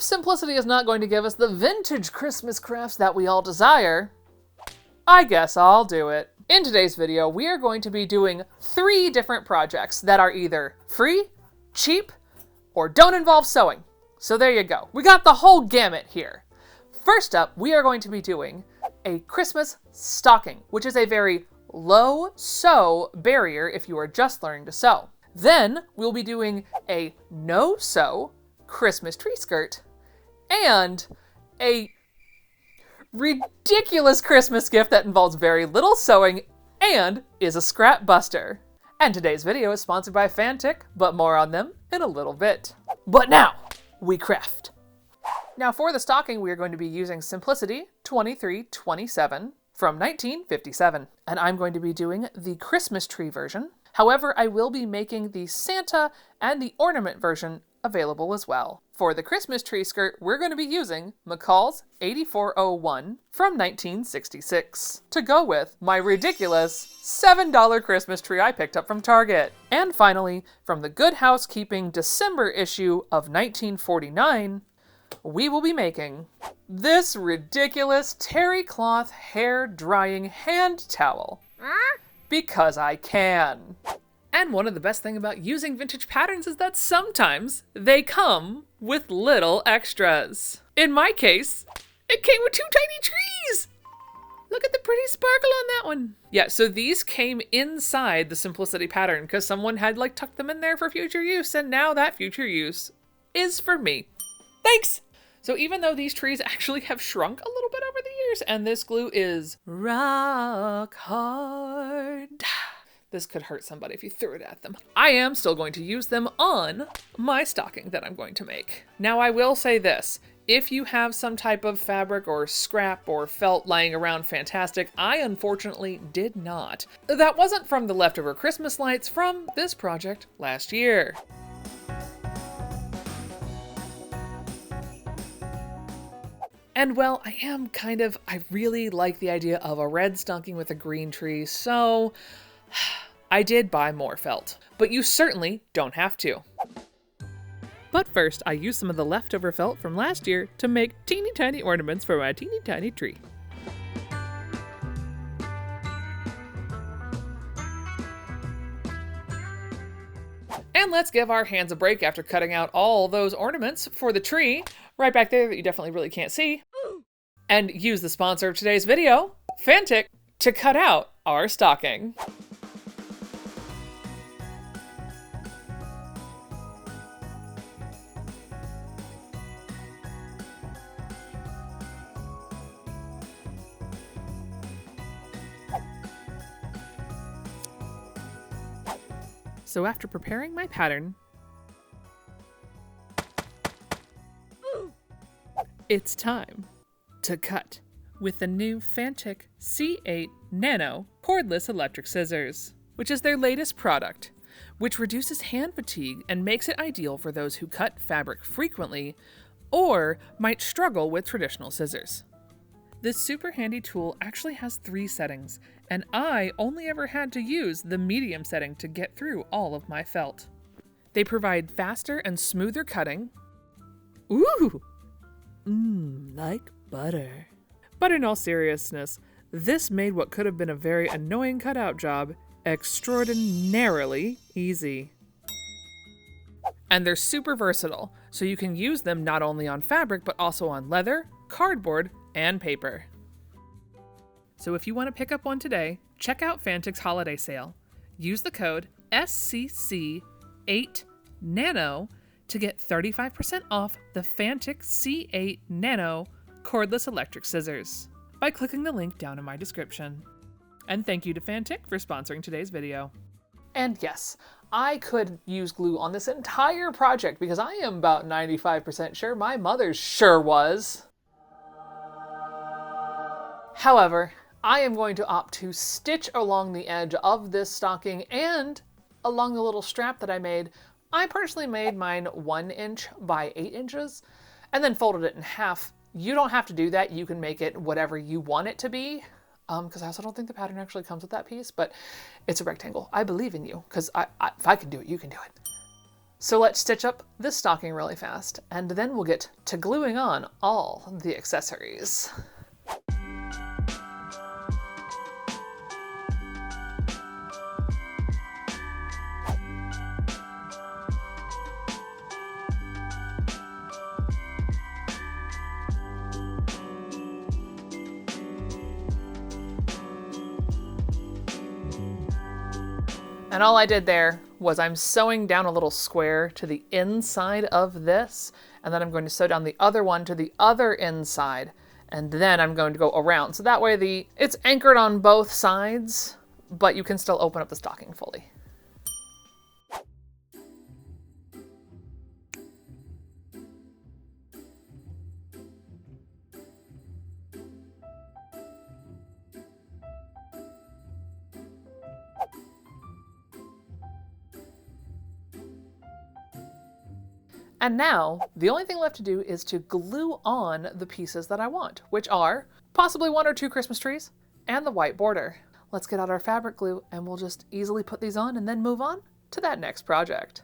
if simplicity is not going to give us the vintage Christmas crafts that we all desire, I guess I'll do it. In today's video, we are going to be doing 3 different projects that are either free, cheap, or don't involve sewing. So there you go. We got the whole gamut here. First up, we are going to be doing a Christmas stocking, which is a very low sew barrier if you are just learning to sew. Then we'll be doing a no sew Christmas tree skirt and a ridiculous Christmas gift that involves very little sewing and is a scrap buster. And today's video is sponsored by Fantic, but more on them in a little bit. But now, we craft. Now for the stocking, we are going to be using Simplicity 2327 from 1957. And I'm going to be doing the Christmas tree version. However, I will be making the Santa and the ornament version available as well. For the Christmas tree skirt, we're going to be using McCall's 8401 from 1966 to go with my ridiculous $7 Christmas tree I picked up from Target. And finally, from the Good Housekeeping December issue of 1949, we will be making this ridiculous terry cloth hair drying hand towel. Because I can. And one of the best things about using vintage patterns is that sometimes they come with little extras. In my case, it came with 2 tiny trees. Look at the pretty sparkle on that one. Yeah, so these came inside the Simplicity pattern because someone had tucked them in there for future use, and now that future use is for me. Thanks! So even though these trees actually have shrunk a little bit over the years, and this glue is rock hard, this could hurt somebody if you threw it at them, I am still going to use them on my stocking that I'm going to make. Now I will say this, if you have some type of fabric or scrap or felt lying around, fantastic. I unfortunately did not. That wasn't from the leftover Christmas lights from this project last year. And well, I really like the idea of a red stocking with a green tree, so I did buy more felt. But you certainly don't have to. But first, I used some of the leftover felt from last year to make teeny tiny ornaments for my teeny tiny tree. And let's give our hands a break after cutting out all those ornaments for the tree, right back there that you definitely really can't see, and use the sponsor of today's video, Fantic, to cut out our stocking. So after preparing my pattern, it's time to cut with the new Fantic C8 Nano cordless electric scissors, which is their latest product, which reduces hand fatigue and makes it ideal for those who cut fabric frequently or might struggle with traditional scissors. This super handy tool actually has 3 settings, and I only ever had to use the medium setting to get through all of my felt. They provide faster and smoother cutting. Ooh! Like butter. But in all seriousness, this made what could have been a very annoying cutout job extraordinarily easy. And they're super versatile, so you can use them not only on fabric, but also on leather, cardboard, and paper. So if you want to pick up one today, check out Fantic's holiday sale. Use the code SCC8NANO to get 35% off the Fantic C8 Nano cordless electric scissors by clicking the link down in my description. And thank you to Fantic for sponsoring today's video. And yes, I could use glue on this entire project because I am about 95% sure my mother sure was. However, I am going to opt to stitch along the edge of this stocking and along the little strap that I made. I personally made mine 1 inch by 8 inches and then folded it in half. You don't have to do that. You can make it whatever you want it to be. Because I also don't think the pattern actually comes with that piece, but it's a rectangle. I believe in you, because if I can do it, you can do it. So let's stitch up this stocking really fast, and then we'll get to gluing on all the accessories. And all I did there was I'm sewing down a little square to the inside of this, and then I'm going to sew down the other one to the other inside, and then I'm going to go around. So that way it's anchored on both sides, but you can still open up the stocking fully. And now, the only thing left to do is to glue on the pieces that I want, which are possibly 1 or 2 Christmas trees and the white border. Let's get out our fabric glue and we'll just easily put these on and then move on to that next project.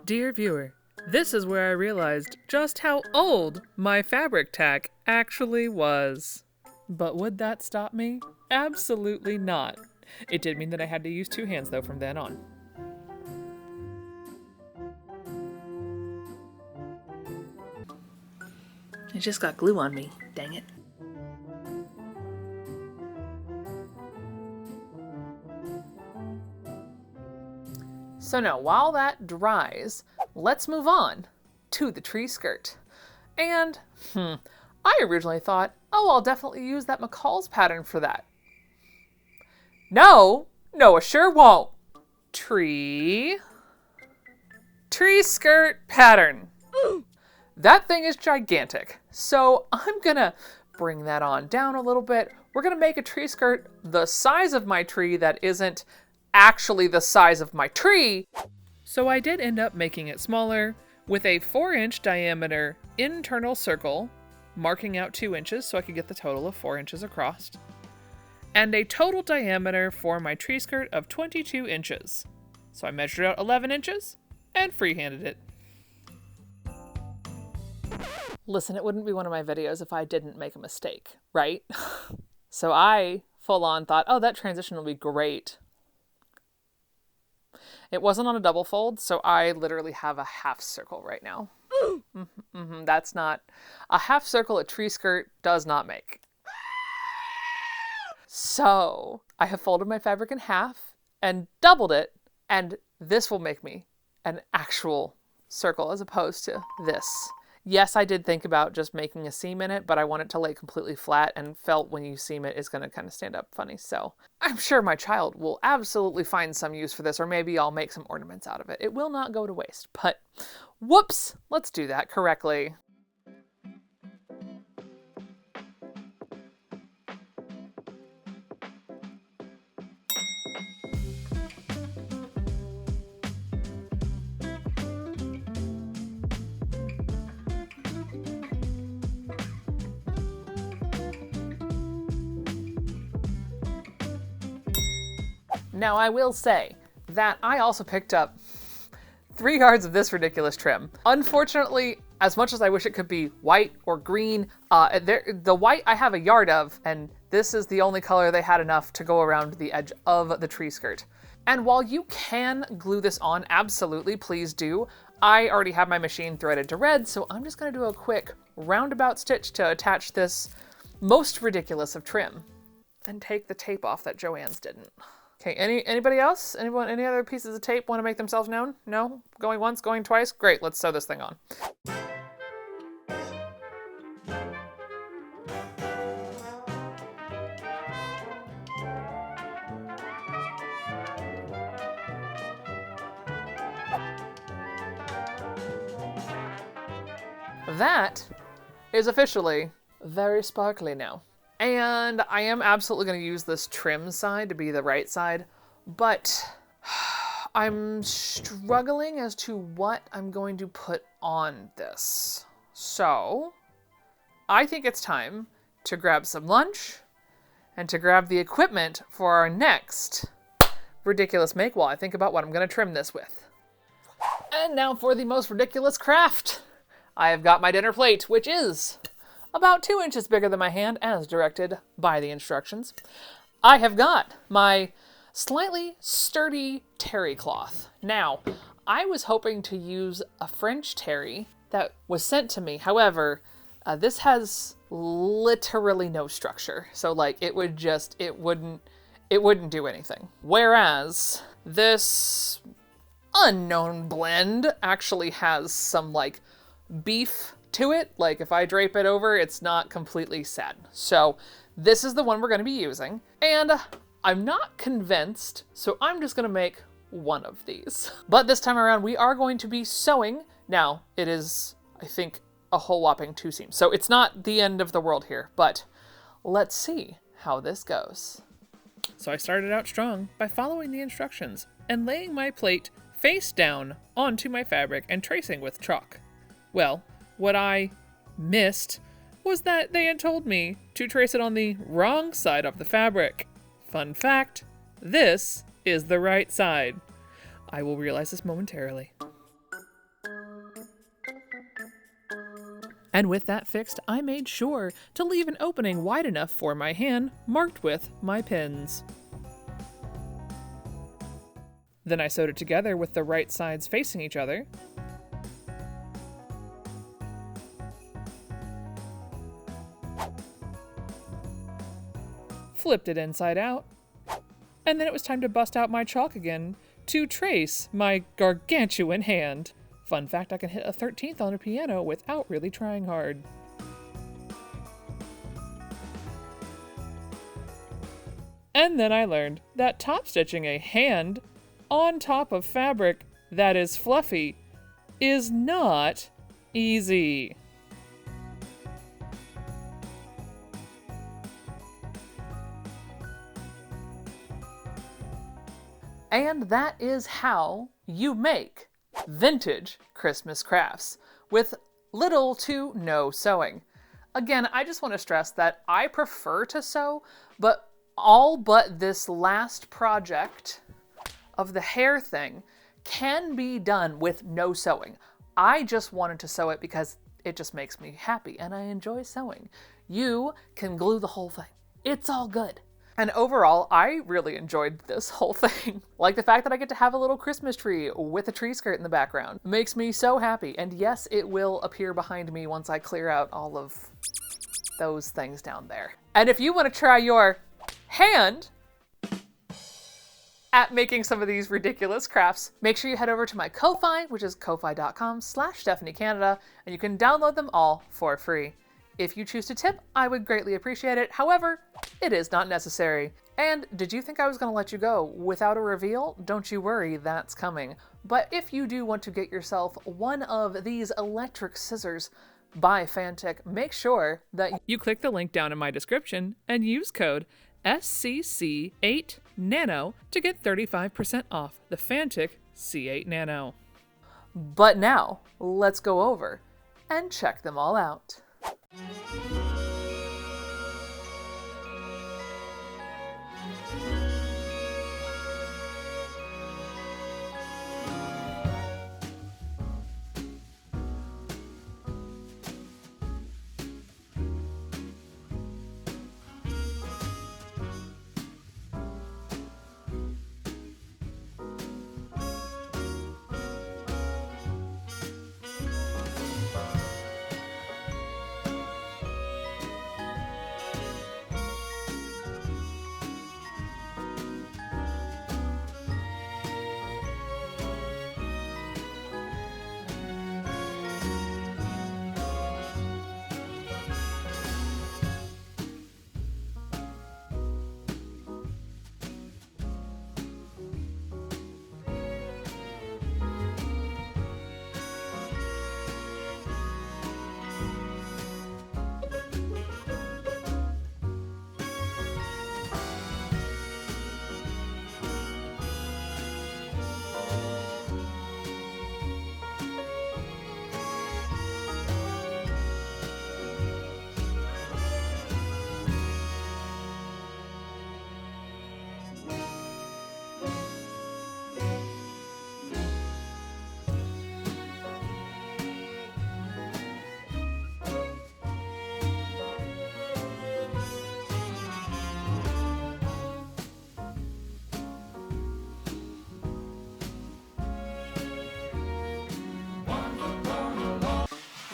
Dear viewer, this is where I realized just how old my fabric tack actually was. But would that stop me? Absolutely not. It did mean that I had to use 2 hands though from then on. It just got glue on me, dang it. So now, while that dries, let's move on to the tree skirt. And, I originally thought, oh, I'll definitely use that McCall's pattern for that. No, I sure won't. Tree skirt pattern. That thing is gigantic. So I'm gonna bring that on down a little bit. We're gonna make a tree skirt the size of my tree that isn't actually the size of my tree. So I did end up making it smaller with a 4-inch diameter internal circle, marking out 2 inches so I could get the total of 4 inches across, and a total diameter for my tree skirt of 22 inches. So I measured out 11 inches and freehanded it. Listen, it wouldn't be one of my videos if I didn't make a mistake, right? So I full on thought, oh, that transition will be great. It wasn't on a double fold, so I literally have a half circle right now. That's not a half circle. A tree skirt does not make. So I have folded my fabric in half and doubled it, and this will make me an actual circle as opposed to this. Yes, I did think about just making a seam in it, but I want it to lay completely flat and felt when you seam it is going to kind of stand up funny. So I'm sure my child will absolutely find some use for this, or maybe I'll make some ornaments out of it. It will not go to waste, but whoops, let's do that correctly. Now I will say that I also picked up 3 yards of this ridiculous trim. Unfortunately, as much as I wish it could be white or green, the white I have a yard of, and this is the only color they had enough to go around the edge of the tree skirt. And while you can glue this on, absolutely, please do. I already have my machine threaded to red, so I'm just gonna do a quick roundabout stitch to attach this most ridiculous of trim. Then take the tape off that Joann's didn't. Okay, anybody else? Any other pieces of tape want to make themselves known? No? Going once, going twice? Great, let's sew this thing on. That is officially very sparkly now. And I am absolutely going to use this trim side to be the right side, but I'm struggling as to what I'm going to put on this. So I think it's time to grab some lunch and to grab the equipment for our next ridiculous make while I think about what I'm going to trim this with. And now for the most ridiculous craft. I have got my dinner plate, which is about 2 inches bigger than my hand as directed by the instructions. I have got my slightly sturdy terry cloth. Now, I was hoping to use a French terry that was sent to me. However, this has literally no structure. So like it wouldn't do anything. Whereas this unknown blend actually has some like beef to it. Like if I drape it over, it's not completely sad. So this is the one we're going to be using. And I'm not convinced, so I'm just going to make one of these. But this time around, we are going to be sewing. Now, it is, I think, a whole whopping 2 seams. So it's not the end of the world here, but let's see how this goes. So I started out strong by following the instructions and laying my plate face down onto my fabric and tracing with chalk. Well, what I missed was that they had told me to trace it on the wrong side of the fabric. Fun fact, this is the right side. I will realize this momentarily. And with that fixed, I made sure to leave an opening wide enough for my hand, marked with my pins. Then I sewed it together with the right sides facing each other. Flipped it inside out, and then it was time to bust out my chalk again to trace my gargantuan hand. Fun fact, I can hit a 13th on a piano without really trying hard. And then I learned that top stitching a hand on top of fabric that is fluffy is not easy. And that is how you make vintage Christmas crafts with little to no sewing. Again, I just want to stress that I prefer to sew, but all but this last project of the hair thing can be done with no sewing. I just wanted to sew it because it just makes me happy and I enjoy sewing. You can glue the whole thing. It's all good. And overall, I really enjoyed this whole thing. Like the fact that I get to have a little Christmas tree with a tree skirt in the background makes me so happy. And yes, it will appear behind me once I clear out all of those things down there. And if you want to try your hand at making some of these ridiculous crafts, make sure you head over to my Ko-Fi, which is ko-fi.com/StephanieCanada, and you can download them all for free. If you choose to tip, I would greatly appreciate it. However, it is not necessary. And did you think I was going to let you go without a reveal? Don't you worry, that's coming. But if you do want to get yourself one of these electric scissors by Fantic, make sure that you click the link down in my description and use code SCC8Nano to get 35% off the Fantic C8 Nano. But now, let's go over and check them all out.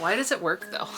Why does it work though?